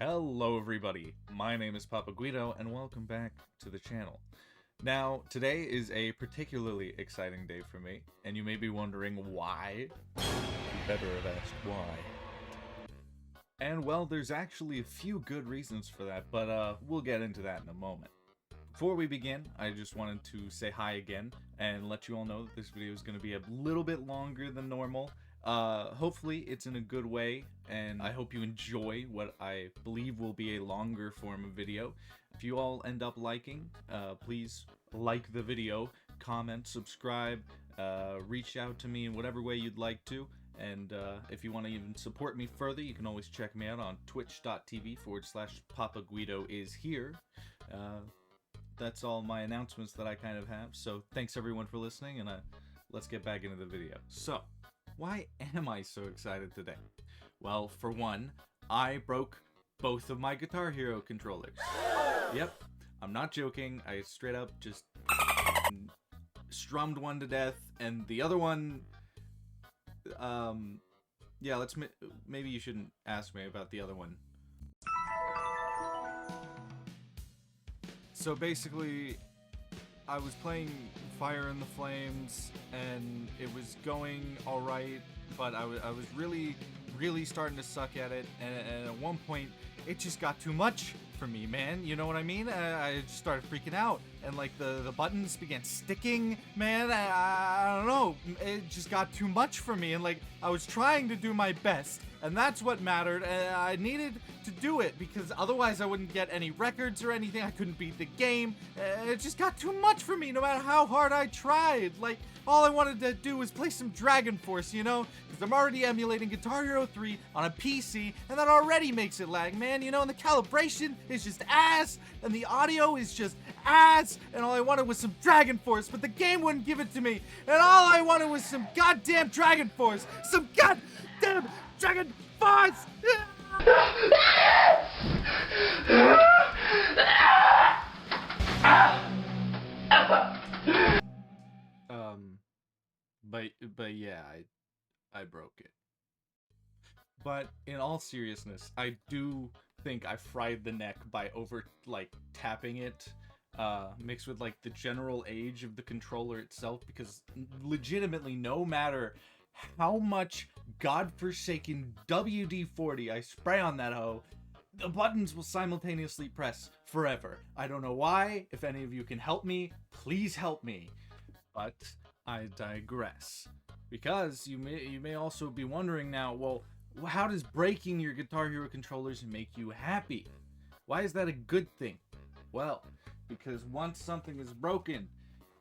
Hello everybody, my name is Papa Guido and welcome back to the channel. Now, today is a particularly exciting day for me, and you may be wondering why. You better have asked why. And well, there's actually a few good reasons for that, but we'll get into that in a moment. Before we begin, I just wanted to say hi again and let you all know that this video is going to be a little bit longer than normal. Hopefully it's in a good way, and I hope you enjoy what I believe will be a longer form of video. If you all end up liking, please like the video, comment, subscribe, reach out to me in whatever way you'd like to. And if you want to even support me further, you can always check me out on twitch.tv/PapaGuidoIsHere. That's all my announcements that I kind of have. So thanks everyone for listening, and let's get back into the video. So, why am I so excited today? Well, for one, I broke both of my Guitar Hero controllers. Yep, I'm not joking. I straight up just strummed one to death, and the other one, yeah, maybe you shouldn't ask me about the other one. So basically, I was playing Fire in the Flames, and it was going alright, but I was really starting to suck at it, and at one point, it just got too much for me, man. You know what I mean? I just started freaking out, and like the buttons began sticking, man. I don't know, it just got too much for me, and like I was trying to do my best, and that's what mattered, and I needed to do it because otherwise I wouldn't get any records or anything. I couldn't beat the game. It just got too much for me no matter how hard I tried. Like, all I wanted to do was play some Dragon Force, you know? Because I'm already emulating Guitar Hero 3 on a PC, and that already makes it lag, man, you know? And the calibration is just ass, and the audio is just ass, and all I wanted was some Dragon Force, but the game wouldn't give it to me, and all I wanted was some goddamn Dragon Force! Some goddamn Dragon Force! But yeah, I broke it. But in all seriousness, I do think I fried the neck by tapping it, mixed with like the general age of the controller itself, because legitimately no matter how much godforsaken WD-40 I spray on that hoe, the buttons will simultaneously press forever. I don't know why. If any of you can help me, please help me. But I digress. Because you may also be wondering now, well, how does breaking your Guitar Hero controllers make you happy? Why is that a good thing? Well, because once something is broken,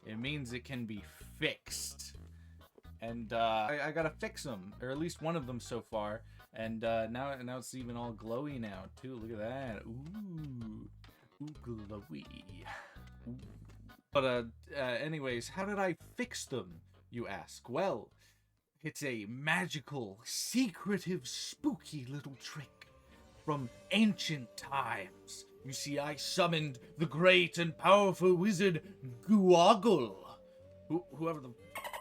it means it can be fixed. And I gotta fix them, or at least one of them so far. And now it's even all glowy now too. Look at that. Ooh, glowy. Ooh. But anyways, how did I fix them, you ask? Well, it's a magical, secretive, spooky little trick from ancient times. You see, I summoned the great and powerful wizard Guoggle, whoever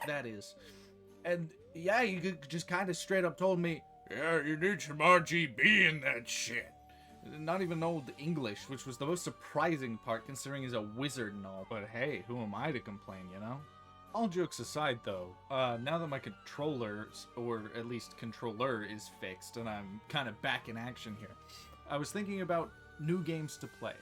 that is. And yeah, you just kind of straight up told me, yeah, you need some RGB in that shit. Not even old English, which was the most surprising part considering he's a wizard and all. But hey, who am I to complain, you know? All jokes aside though, now that my controller, or at least controller, is fixed and I'm kind of back in action here, I was thinking about new games to play.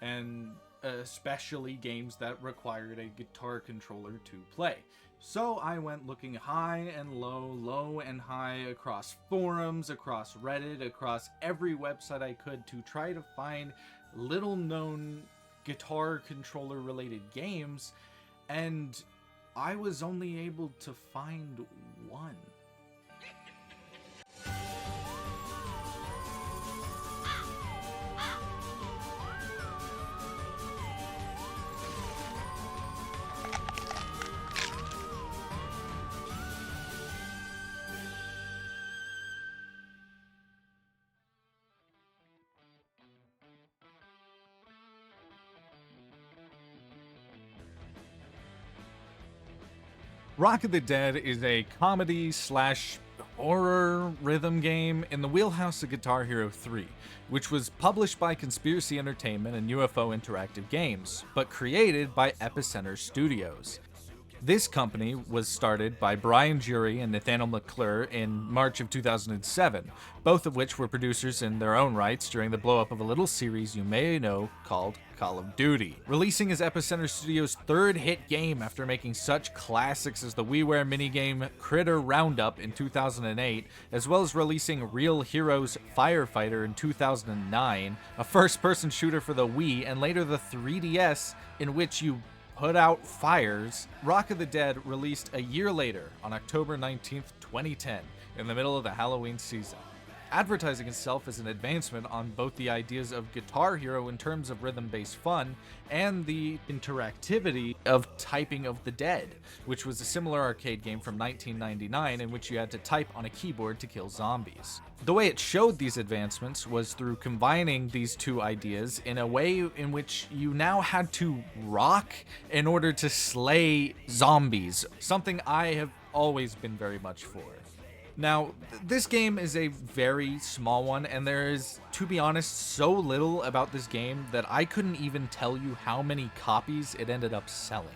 And especially games that required a guitar controller to play. So I went looking high and low, low and high, across forums, across Reddit, across every website I could to try to find little known guitar controller related games, and I was only able to find one. Rock of the Dead is a comedy slash horror rhythm game in the wheelhouse of Guitar Hero 3, which was published by Conspiracy Entertainment and UFO Interactive Games, but created by Epicenter Studios. This company was started by Brian Jury and Nathaniel McClure in March of 2007, both of which were producers in their own rights during the blow-up of a little series you may know called Call of Duty. Releasing as Epicenter Studios' third hit game after making such classics as the WiiWare minigame Critter Roundup in 2008, as well as releasing Real Heroes Firefighter in 2009, a first-person shooter for the Wii and later the 3DS in which you put out fires, Rock of the Dead released a year later on October 19th, 2010, in the middle of the Halloween season, advertising itself as an advancement on both the ideas of Guitar Hero in terms of rhythm-based fun and the interactivity of Typing of the Dead, which was a similar arcade game from 1999 in which you had to type on a keyboard to kill zombies. The way it showed these advancements was through combining these two ideas in a way in which you now had to rock in order to slay zombies, something I have always been very much for. Now, this game is a very small one, and there is, to be honest, so little about this game that I couldn't even tell you how many copies it ended up selling.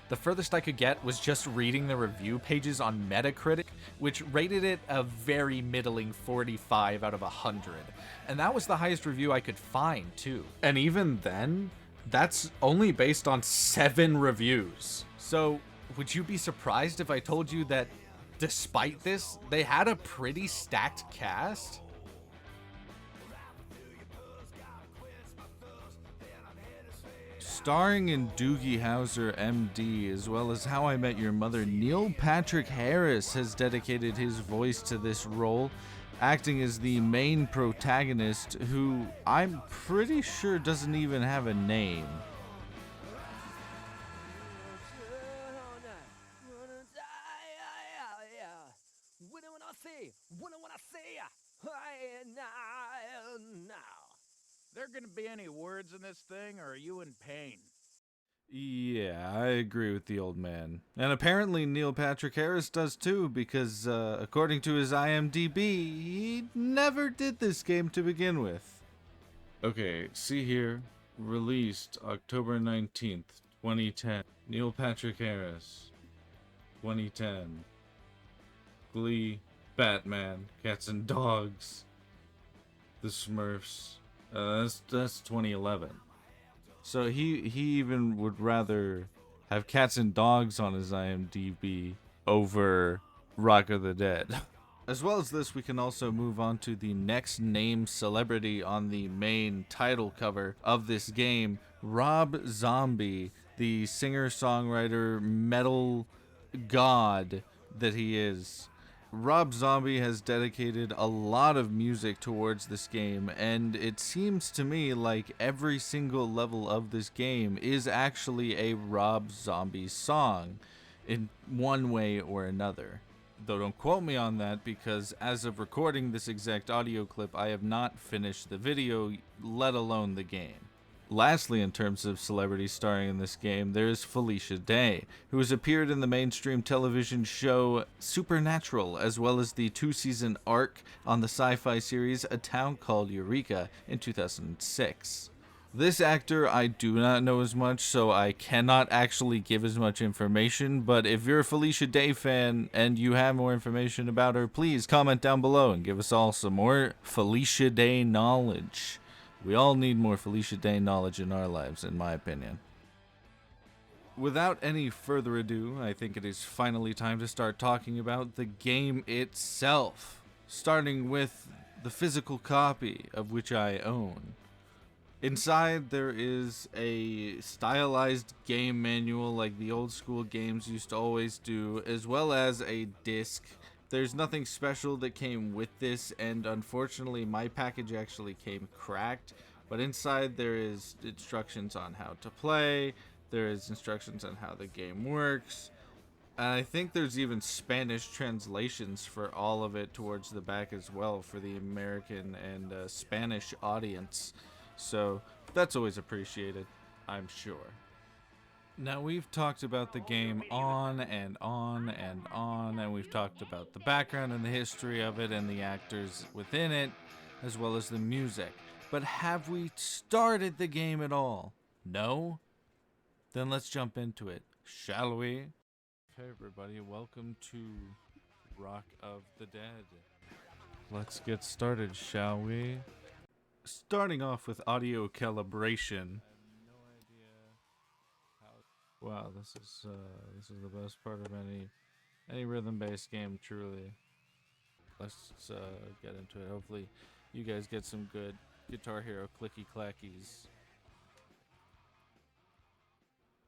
The furthest I could get was just reading the review pages on Metacritic, which rated it a very middling 45 out of 100. And that was the highest review I could find, too. And even then, that's only based on 7 reviews. So, would you be surprised if I told you that despite this, they had a pretty stacked cast? Starring in Doogie Howser, MD, as well as How I Met Your Mother, Neil Patrick Harris has dedicated his voice to this role, acting as the main protagonist, who I'm pretty sure doesn't even have a name. There gonna be any words in this thing, or are you in pain? Yeah, I agree with the old man. And apparently Neil Patrick Harris does too, because according to his IMDb, he never did this game to begin with. Okay, see here. Released October 19th, 2010. Neil Patrick Harris. 2010. Glee, Batman, Cats and Dogs, The Smurfs. That's 2011. So he even would rather have Cats and Dogs on his IMDb over Rock of the Dead. As well as this, we can also move on to the next named celebrity on the main title cover of this game, Rob Zombie, the singer-songwriter metal god that he is. Rob Zombie has dedicated a lot of music towards this game, and it seems to me like every single level of this game is actually a Rob Zombie song in one way or another. Though don't quote me on that, because as of recording this exact audio clip, I have not finished the video, let alone the game. Lastly, in terms of celebrities starring in this game, there is Felicia Day, who has appeared in the mainstream television show Supernatural, as well as the 2-season arc on the sci-fi series A Town Called Eureka in 2006. This actor I do not know as much, so I cannot actually give as much information, but if you're a Felicia Day fan and you have more information about her, please comment down below and give us all some more Felicia Day knowledge. We all need more Felicia Day knowledge in our lives, in my opinion. Without any further ado, I think it is finally time to start talking about the game itself, starting with the physical copy of which I own. Inside there is a stylized game manual like the old school games used to always do, as well as a disc. There's nothing special that came with this, and unfortunately my package actually came cracked, but inside there is instructions on how to play, there is instructions on how the game works, and I think there's even Spanish translations for all of it towards the back as well for the American and Spanish audience, so that's always appreciated, I'm sure. Now, we've talked about the game on and on and on, and we've talked about the background and the history of it and the actors within it, as well as the music. But have we started the game at all? No? Then let's jump into it, shall we? Okay, everybody, welcome to Rock of the Dead. Let's get started, shall we? Starting off with audio calibration. Wow, this is the best part of any rhythm-based game, truly. Let's get into it. Hopefully, you guys get some good Guitar Hero clicky clackies.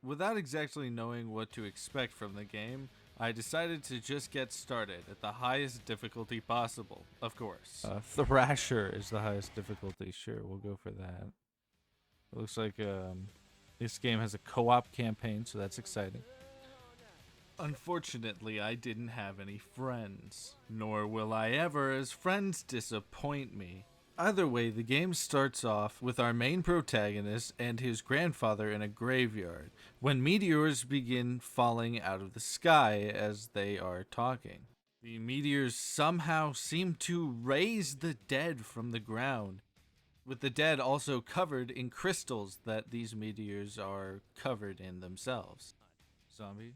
Without exactly knowing what to expect from the game, I decided to just get started at the highest difficulty possible, of course. Thrasher is the highest difficulty. Sure, we'll go for that. It looks like this game has a co-op campaign, so that's exciting. Unfortunately, I didn't have any friends, nor will I ever, as friends disappoint me. Either way, the game starts off with our main protagonist and his grandfather in a graveyard, when meteors begin falling out of the sky as they are talking. The meteors somehow seem to raise the dead from the ground, with the dead also covered in crystals that these meteors are covered in themselves. Zombie?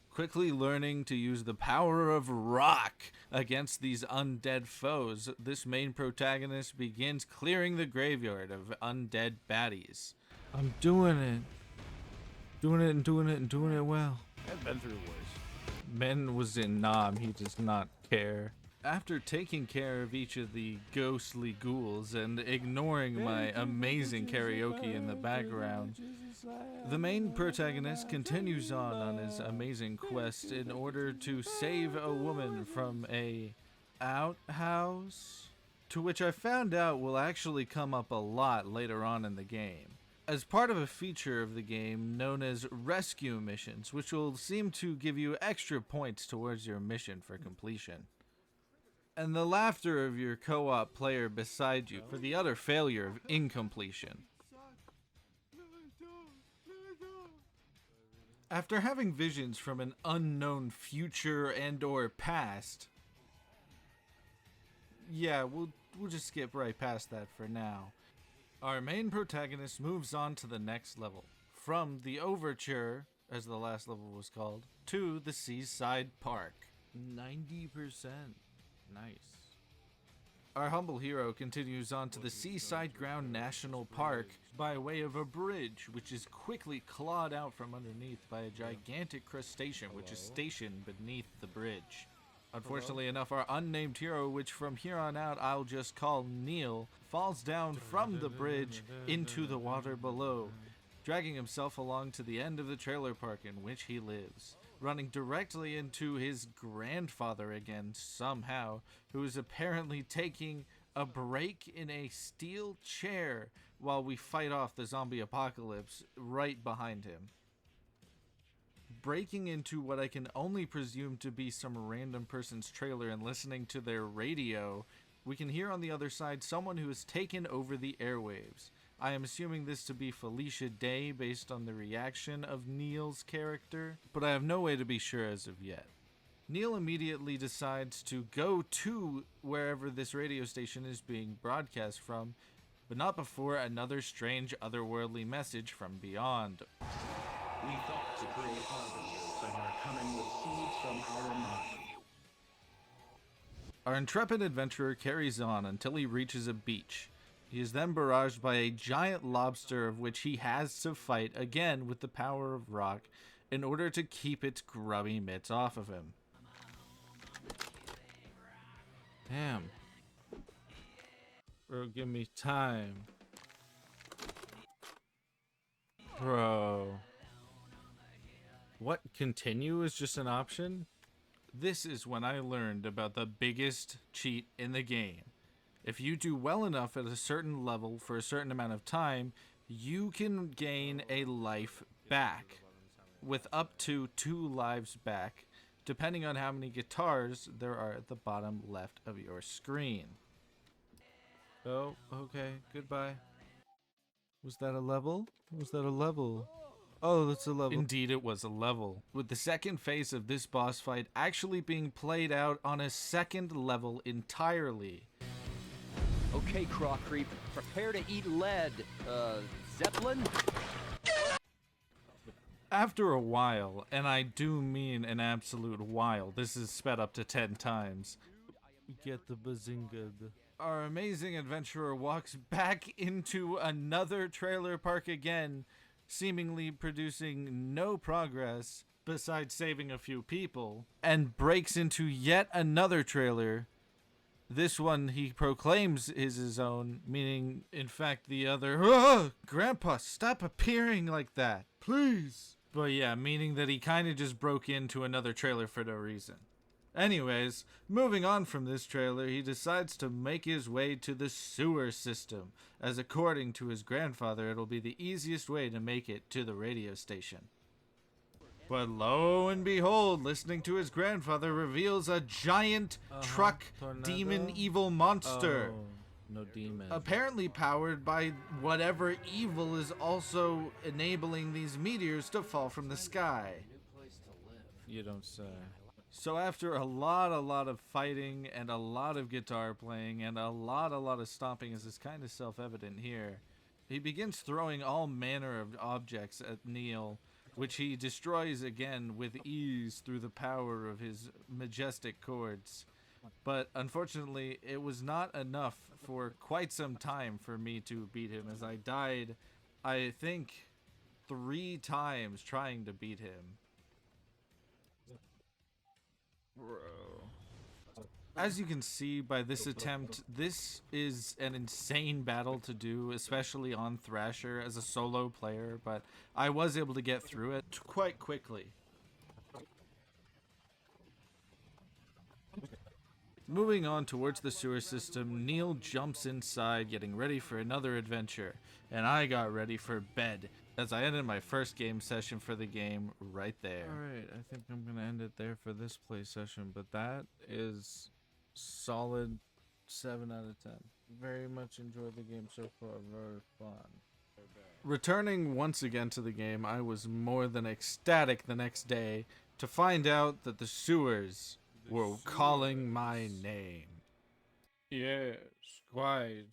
Quickly learning to use the power of rock against these undead foes, this main protagonist begins clearing the graveyard of undead baddies. I'm doing it. Doing it well. I've been through worse. Men was in Nam, he does not care. After taking care of each of the ghostly ghouls and ignoring my amazing karaoke in the background, the main protagonist continues on his amazing quest in order to save a woman from a outhouse, to which I found out will actually come up a lot later on in the game, as part of a feature of the game known as rescue missions, which will seem to give you extra points towards your mission for completion. And the laughter of your co-op player beside you for the utter failure of incompletion. After having visions from an unknown future and or past, yeah, we'll just skip right past that for now. Our main protagonist moves on to the next level, from the Overture, as the last level was called, to the Seaside Park. 90%. Nice. Our humble hero continues on to the Seaside Ground National Park by way of a bridge, which is quickly clawed out from underneath by a gigantic crustacean which is stationed beneath the bridge. Unfortunately enough, our unnamed hero, which from here on out I'll just call Neil, falls down from the bridge into the water below, dragging himself along to the end of the trailer park in which he lives, running directly into his grandfather again somehow, who is apparently taking a break in a steel chair while we fight off the zombie apocalypse right behind him. Breaking into what I can only presume to be some random person's trailer and listening to their radio, we can hear on the other side someone who has taken over the airwaves. I am assuming this to be Felicia Day based on the reaction of Neil's character, but I have no way to be sure as of yet. Neil immediately decides to go to wherever this radio station is being broadcast from, but not before another strange otherworldly message from beyond. We thought to create harbingers and are coming with seeds from our mind. Our intrepid adventurer carries on until he reaches a beach. He is then barraged by a giant lobster of which he has to fight again with the power of rock in order to keep its grubby mitts off of him. Damn. Bro, give me time. Bro. What, continue is just an option? This is when I learned about the biggest cheat in the game. If you do well enough at a certain level for a certain amount of time, you can gain a life back, with up to 2 lives back, depending on how many guitars there are at the bottom left of your screen. Oh, okay, goodbye. Was that a level? Was that a level? Oh, that's a level. Indeed, it was a level, with the second phase of this boss fight actually being played out on a second level entirely. Okay, Craw Creep, prepare to eat lead. Zeppelin? After a while, and I do mean an absolute while, this is sped up to 10 times, Get the bazinga. our amazing adventurer walks back into another trailer park again, seemingly producing no progress besides saving a few people, and breaks into yet another trailer. This one he proclaims is his own, meaning, in fact, the other, Grandpa, stop appearing like that, please. But yeah, meaning that he kind of just broke into another trailer for no reason. Anyways, moving on from this trailer, he decides to make his way to the sewer system, as according to his grandfather, it'll be the easiest way to make it to the radio station. But lo and behold, listening to his grandfather reveals a giant truck Tornado? demon evil monster. Oh, no demon. Apparently powered by whatever evil is also enabling these meteors to fall from the sky. You don't say. So after a lot of fighting and a lot of guitar playing and a lot of stomping, as is kind of self-evident here, he begins throwing all manner of objects at Neil, which he destroys again with ease through the power of his majestic chords. But unfortunately, it was not enough for quite some time for me to beat him, as I died, I think, 3 times trying to beat him. As you can see by this attempt, this is an insane battle to do, especially on Thrasher as a solo player, but I was able to get through it quite quickly. Moving on towards the sewer system, Neil jumps inside, getting ready for another adventure, and I got ready for bed, as I ended my first game session for the game right there. Alright, I think I'm gonna end it there for this play session, but that is solid 7 out of 10. Very much enjoyed the game so far, very fun. Returning once again to the game, I was more than ecstatic the next day to find out that the sewers were calling my name. Yes, quite.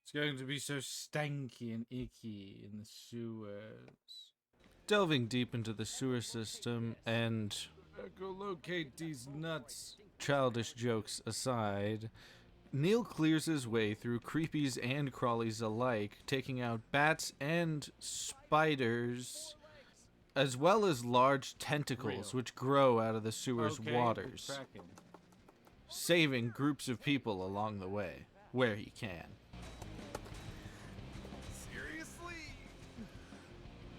It's going to be so stanky and icky in the sewers. Delving deep into the sewer system and echolocate these nuts, childish jokes aside, Neil clears his way through creepies and crawlies alike, taking out bats and spiders, as well as large tentacles which grow out of the sewer's waters, saving groups of people along the way, where he can.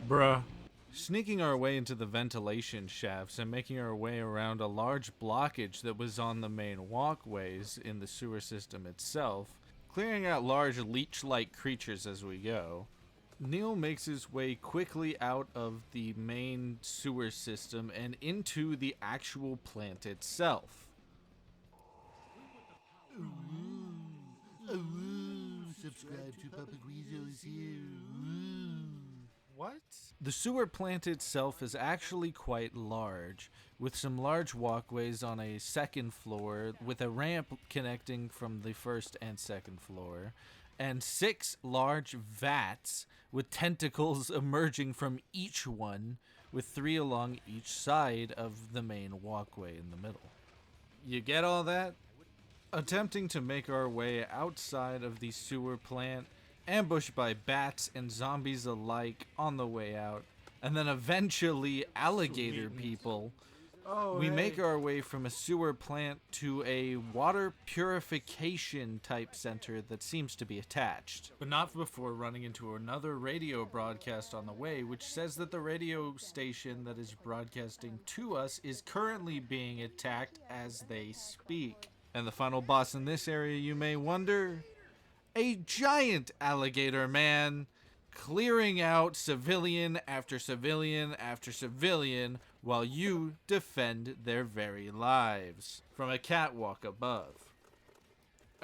Bruh. Sneaking our way into the ventilation shafts and making our way around a large blockage that was on the main walkways in the sewer system itself, clearing out large leech-like creatures as we go, Neil makes his way quickly out of the main sewer system and into the actual plant itself. Subscribe to Public Weasels here. What? The sewer plant itself is actually quite large, with some large walkways on a second floor, with a ramp connecting from the first and second floor, and 6 large vats with tentacles emerging from each one, with 3 along each side of the main walkway in the middle. You get all that? Attempting to make our way outside of the sewer plant, ambushed by bats and zombies alike on the way out, and then eventually alligator people, we make our way from a sewer plant to a water purification type center that seems to be attached. But not before running into another radio broadcast on the way, which says that the radio station that is broadcasting to us is currently being attacked as they speak. And the final boss in this area, you may wonder? A giant alligator man clearing out civilian after civilian after civilian while you defend their very lives from a catwalk above.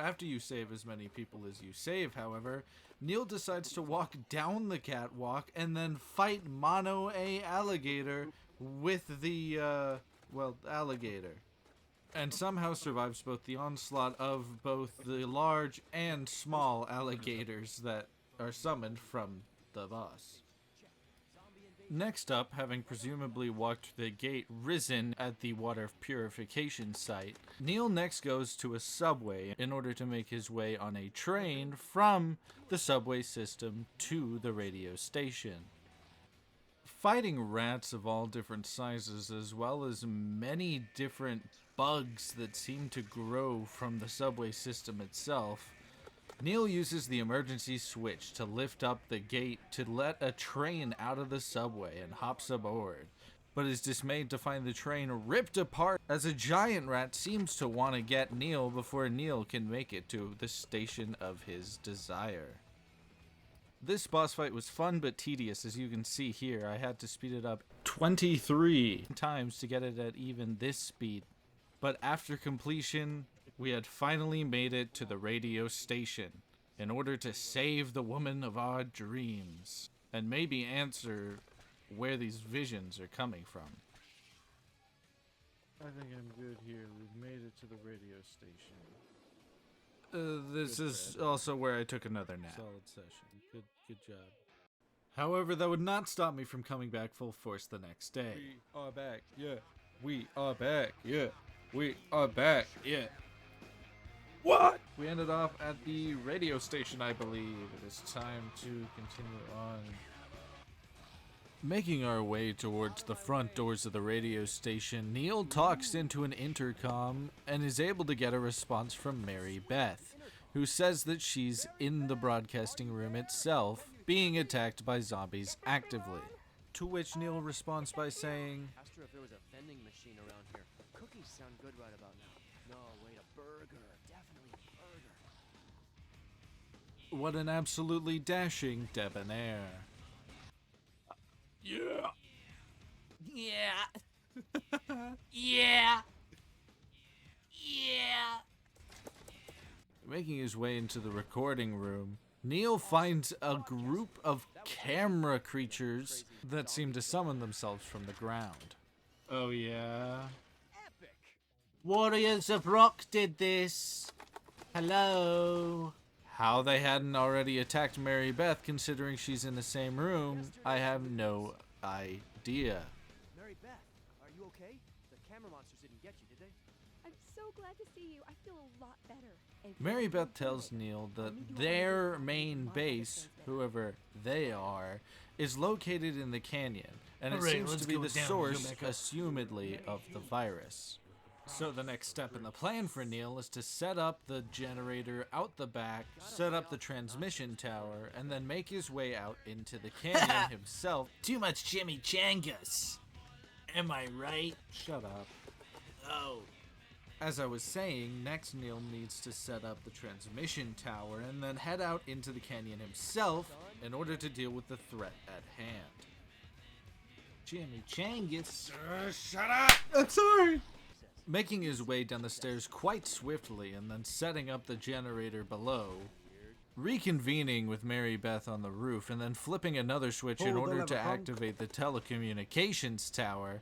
After you save as many people as you save, however, Neil decides to walk down the catwalk and then fight Mono A Alligator with the, alligator. And somehow survives both the onslaught of both the large and small alligators that are summoned from the boss. Next up, having presumably walked the gate risen at the water purification site, Neil next goes to a subway in order to make his way on a train from the subway system to the radio station. Fighting rats of all different sizes, as well as many different bugs that seem to grow from the subway system itself, Neil uses the emergency switch to lift up the gate to let a train out of the subway and hops aboard, but is dismayed to find the train ripped apart as a giant rat seems to want to get Neil before Neil can make it to the station of his desire. This boss fight was fun but tedious, as you can see here. I had to speed it up 23 times to get it at even this speed, but after completion, we had finally made it to the radio station in order to save the woman of our dreams and maybe answer where these visions are coming from. I think I'm good here. We've made it to the radio station. This is also where I took another nap. Solid session. Good job. However, that would not stop me from coming back full force the next day. We are back, yeah. We are back, yeah. We are back, yeah. What? We ended off at the radio station, I believe. It is time to continue on. Making our way towards the front doors of the radio station, Neil talks into an intercom and is able to get a response from Mary Beth, who says that she's in the broadcasting room itself, being attacked by zombies actively. To which Neil responds by saying, Asked her if there was a vending machine around here. Cookies sound good right about now. No, wait, a burger. Definitely a burger. what an absolutely dashing debonair. Yeah. Yeah. Yeah. Yeah. Making his way into the recording room, Neil finds a group of camera creatures that seem to summon themselves from the ground. Oh yeah? Epic. Warriors of Rock did this. Hello. How they hadn't already attacked Mary Beth, considering she's in the same room, I have no idea. Mary Beth, are you okay? The camera monsters didn't get you, did they? I'm so glad to see you. I feel a lot better. And Mary Beth tells Neil that their main base, whoever they are, is located in the canyon, and it seems to be the source, assumedly, of the virus. So the next step in the plan for Neil is to set up the generator out the back, set up the transmission tower, and then make his way out into the canyon himself. Too much chimichangas. Am I right? Shut up. Oh. As I was saying, next Neil needs to set up the transmission tower and then head out into the canyon himself in order to deal with the threat at hand. Chimichangas. Shut up! I'm sorry! Making his way down the stairs quite swiftly and then setting up the generator below, reconvening with Mary Beth on the roof and then flipping another switch in order to activate the telecommunications tower,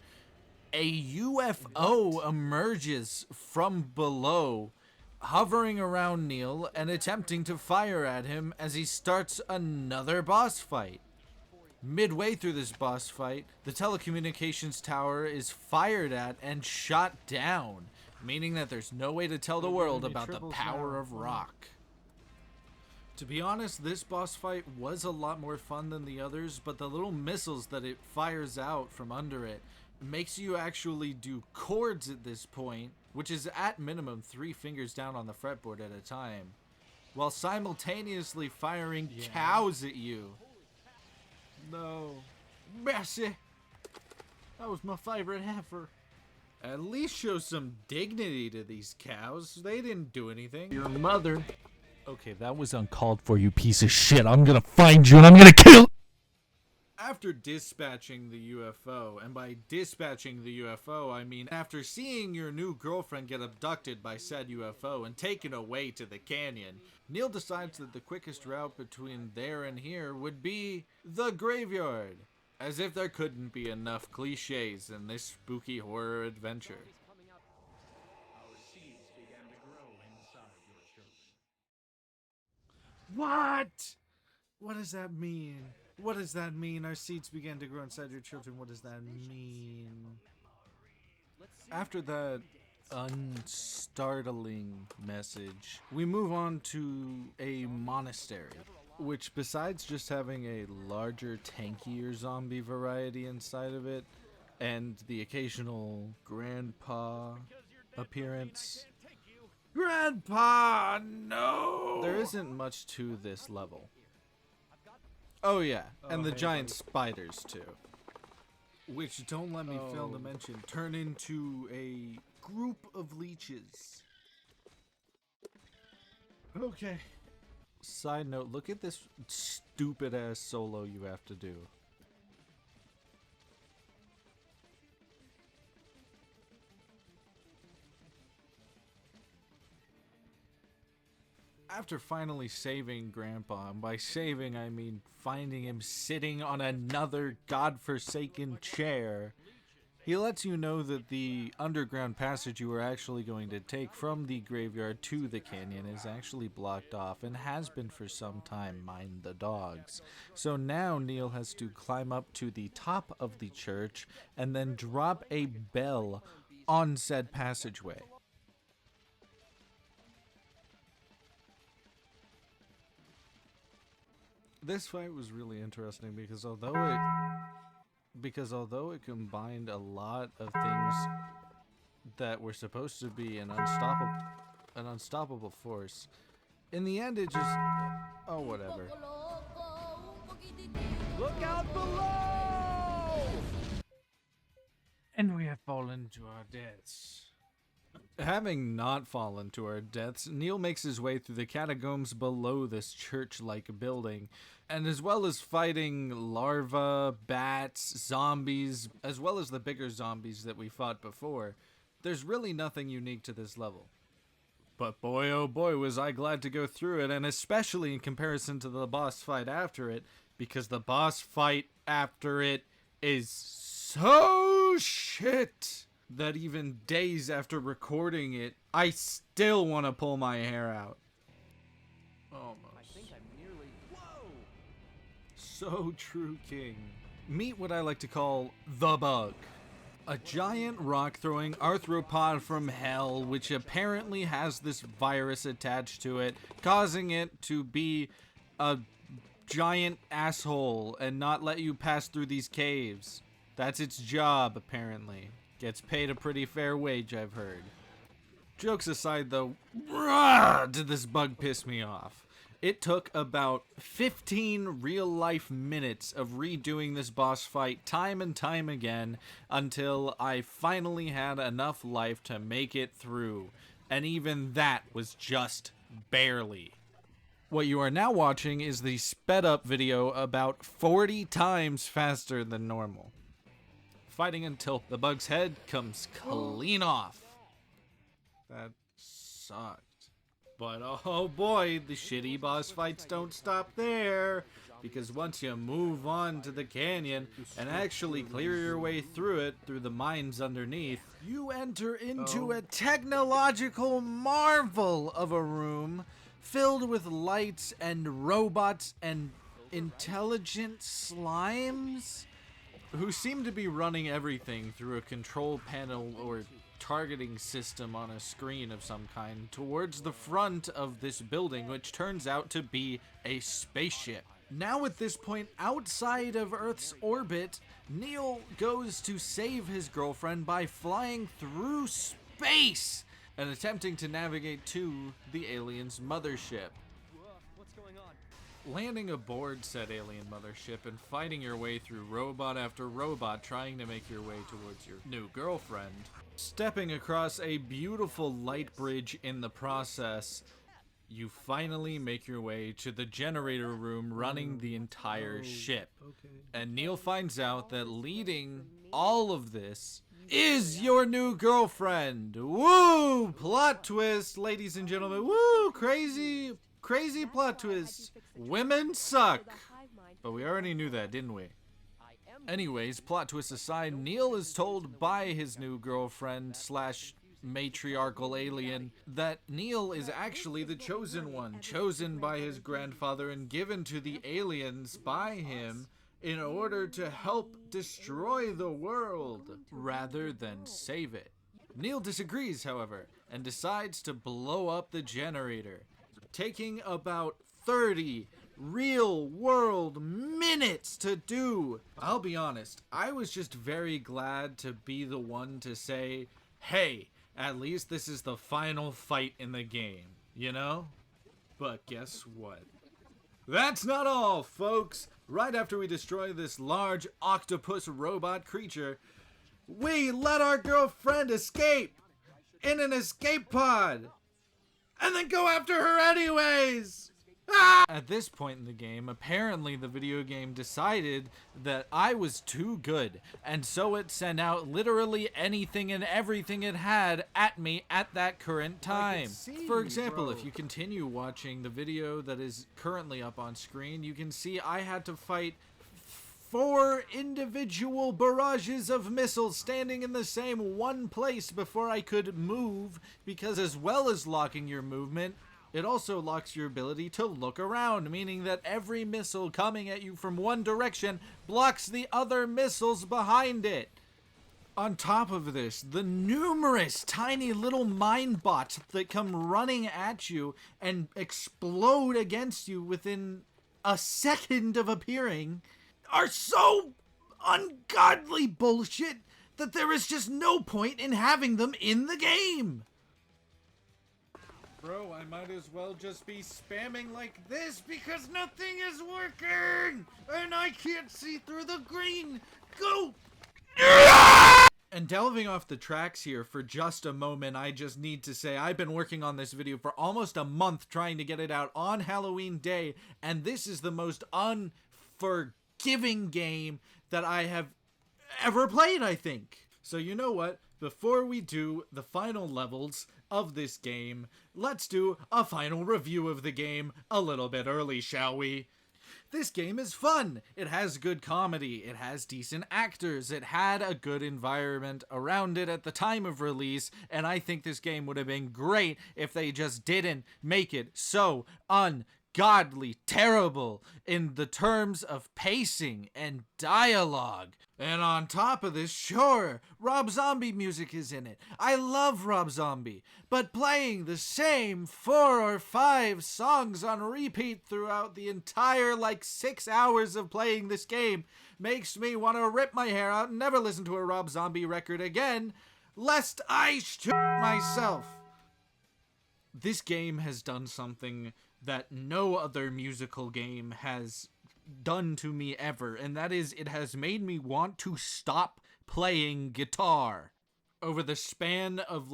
a UFO emerges from below, hovering around Neil and attempting to fire at him as he starts another boss fight. Midway through this boss fight, the telecommunications tower is fired at and shot down, meaning that there's no way to tell the world about the power of rock. To be honest, this boss fight was a lot more fun than the others, but the little missiles that it fires out from under it makes you actually do chords at this point, which is at minimum 3 fingers down on the fretboard at a time, while simultaneously firing cows at you. No. Mercy. That was my favorite heifer. At least show some dignity to these cows. They didn't do anything. Your mother. Okay, that was uncalled for, you piece of shit. I'm gonna find you and I'm gonna kill. After dispatching the UFO, and by dispatching the UFO, I mean after seeing your new girlfriend get abducted by said UFO and taken away to the canyon, Neil decides that the quickest route between there and here would be the graveyard. As if there couldn't be enough cliches in this spooky horror adventure. Our seeds began to grow inside your children. What? What does that mean? What does that mean? Our seeds began to grow inside your children. What does that mean? After that unstartling message, we move on to a monastery, which besides just having a larger, tankier zombie variety inside of it, and the occasional grandpa appearance. Grandpa, no! There isn't much to this level. Oh yeah, and the giant spiders too. Which, don't let me fail to mention, turn into a group of leeches. Okay. Side note, look at this stupid ass solo you have to do. After finally saving Grandpa, and by saving I mean finding him sitting on another godforsaken chair, he lets you know that the underground passage you were actually going to take from the graveyard to the canyon is actually blocked off and has been for some time, mind the dogs. So now Neil has to climb up to the top of the church and then drop a bell on said passageway. This fight was really interesting because although it combined a lot of things that were supposed to be an unstoppable force, in the end it just whatever. Look out below! And we have fallen to our deaths. Having not fallen to our deaths, Neil makes his way through the catacombs below this church-like building, and as well as fighting larvae, bats, zombies, as well as the bigger zombies that we fought before, there's really nothing unique to this level. But boy oh boy was I glad to go through it, and especially in comparison to the boss fight after it, because the boss fight after it is so shit that even days after recording it, I still want to pull my hair out. Almost. I think I'm nearly... Whoa! So true, King. Meet what I like to call the bug. A giant rock-throwing arthropod from hell, which apparently has this virus attached to it, causing it to be a giant asshole and not let you pass through these caves. That's its job, apparently. Gets paid a pretty fair wage, I've heard. Jokes aside, though, did this bug piss me off. It took about 15 real-life minutes of redoing this boss fight time and time again until I finally had enough life to make it through. And even that was just barely. What you are now watching is the sped-up video about 40 times faster than normal. Fighting until the bug's head comes clean off. That sucked. But oh boy, the shitty boss fights don't stop there. Because once you move on to the canyon and actually clear your way through it, through the mines underneath, you enter into a technological marvel of a room filled with lights and robots and intelligent slimes who seem to be running everything through a control panel or targeting system on a screen of some kind towards the front of this building, which turns out to be a spaceship. Now at this point, outside of Earth's orbit, Neil goes to save his girlfriend by flying through space and attempting to navigate to the alien's mothership. What's going on? Landing aboard said alien mothership and fighting your way through robot after robot trying to make your way towards your new girlfriend. Stepping across a beautiful light bridge in the process, you finally make your way to the generator room running the entire ship. And Neil finds out that leading all of this is your new girlfriend. Woo! Plot twist, ladies and gentlemen. Woo! Crazy plot twist. Women suck. But we already knew that, didn't we? Anyways, plot twist aside, Neil is told by his new girlfriend slash matriarchal alien that Neil is actually the chosen one, chosen by his grandfather and given to the aliens by him in order to help destroy the world rather than save it. Neil disagrees, however, and decides to blow up the generator, taking about 30 real-world minutes to do. I'll be honest, I was just very glad to be the one to say, hey, at least this is the final fight in the game, you know? But guess what? That's not all, folks! Right after we destroy this large octopus robot creature, we let our girlfriend escape in an escape pod and then go after her anyways! At this point in the game, apparently the video game decided that I was too good, and so it sent out literally anything and everything it had at me at that current time. For example, if you continue watching the video that is currently up on screen, you can see I had to fight 4 individual barrages of missiles standing in the same one place before I could move, because as well as locking your movement, it also locks your ability to look around, meaning that every missile coming at you from one direction blocks the other missiles behind it. On top of this, the numerous tiny little mine bots that come running at you and explode against you within a second of appearing are so ungodly bullshit that there is just no point in having them in the game. Bro, I might as well just be spamming like this because nothing is working! And I can't see through the green! Go! And delving off the tracks here for just a moment, I just need to say I've been working on this video for almost a month trying to get it out on Halloween Day, and this is the most unforgiving game that I have ever played, I think. So you know what? Before we do the final levels of this game, let's do a final review of the game a little bit early, shall we? This game is fun. It has good comedy. It has decent actors. It had a good environment around it at the time of release, and I think this game would have been great if they just didn't make it so ungodly terrible in the terms of pacing and dialogue. And on top of this, sure, Rob Zombie music is in it. I love Rob Zombie, but playing the same 4 or 5 songs on repeat throughout the entire 6 hours of playing this game makes me want to rip my hair out and never listen to a Rob Zombie record again, lest I shoot myself. This game has done something that no other musical game has done to me ever, and that is it has made me want to stop playing guitar. Over the span of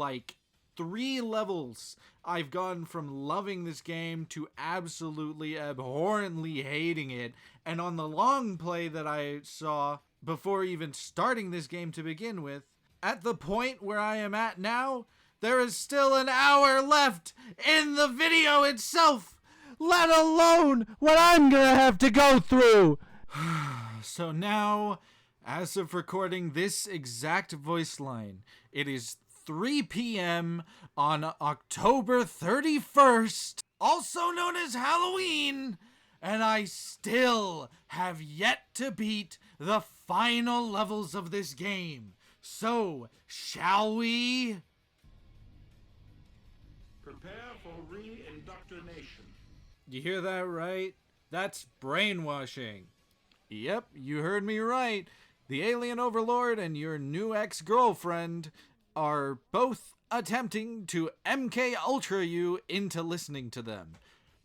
3 levels, I've gone from loving this game to absolutely abhorrently hating it, and on the long play that I saw before even starting this game to begin with, at the point where I am at now, there is still an hour left in the video itself, let alone what I'm gonna have to go through. So now, as of recording this exact voice line, it is 3 p.m. on October 31st, also known as Halloween, and I still have yet to beat the final levels of this game. So, shall we? Prepare for re-indoctrination. You hear that right? That's brainwashing. Yep, you heard me right. The alien overlord and your new ex-girlfriend are both attempting to MK Ultra you into listening to them.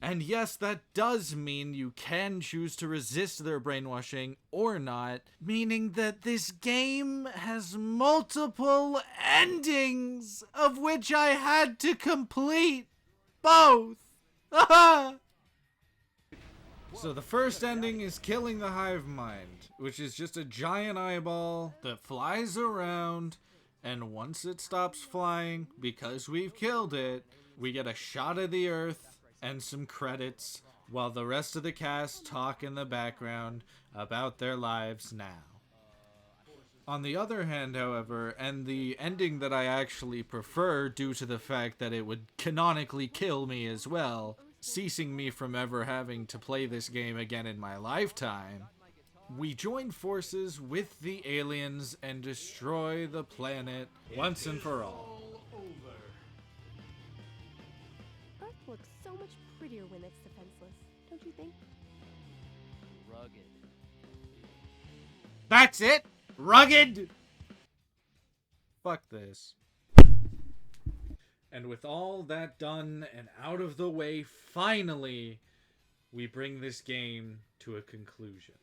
And yes, that does mean you can choose to resist their brainwashing or not, meaning that this game has multiple endings, of which I had to complete both. So the first ending is killing the hive mind, which is just a giant eyeball that flies around, and once it stops flying, because we've killed it, we get a shot of the earth and some credits while the rest of the cast talk in the background about their lives now. On the other hand, however, and the ending that I actually prefer due to the fact that it would canonically kill me as well, ceasing me from ever having to play this game again in my lifetime, we join forces with the aliens and destroy the planet once and for all. Earth looks so much prettier when it's defenseless, don't you think? Rugged. That's it! Rugged! Fuck this. And with all that done and out of the way, finally, we bring this game to a conclusion.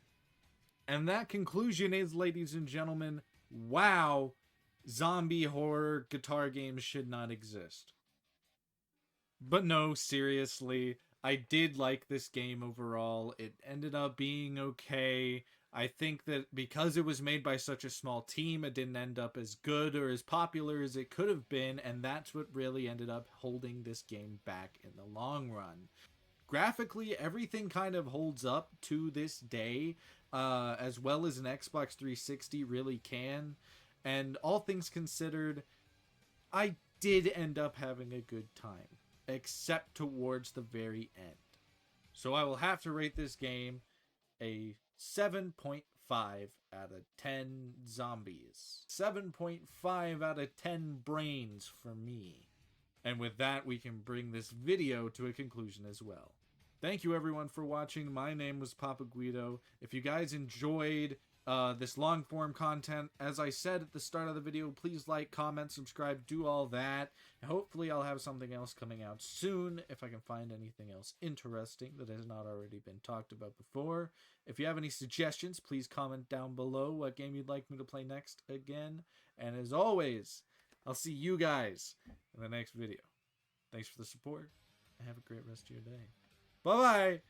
And that conclusion is, ladies and gentlemen, wow, zombie horror guitar games should not exist. But no, seriously, I did like this game overall. It ended up being okay. I think that because it was made by such a small team, it didn't end up as good or as popular as it could have been, and that's what really ended up holding this game back in the long run. Graphically, everything kind of holds up to this day, as well as an Xbox 360 really can, and all things considered, I did end up having a good time, except towards the very end. So I will have to rate this game a 7.5 out of 10 zombies. 7.5 out of 10 brains for me. And with that, we can bring this video to a conclusion as well. Thank you everyone for watching. My name was Papa Guido. If you guys enjoyed this long form content, as I said at the start of the video, please like, comment, subscribe, do all that. And hopefully I'll have something else coming out soon if I can find anything else interesting that has not already been talked about before. If you have any suggestions, please comment down below what game you'd like me to play next again. And as always, I'll see you guys in the next video. Thanks for the support, and have a great rest of your day. Bye-bye!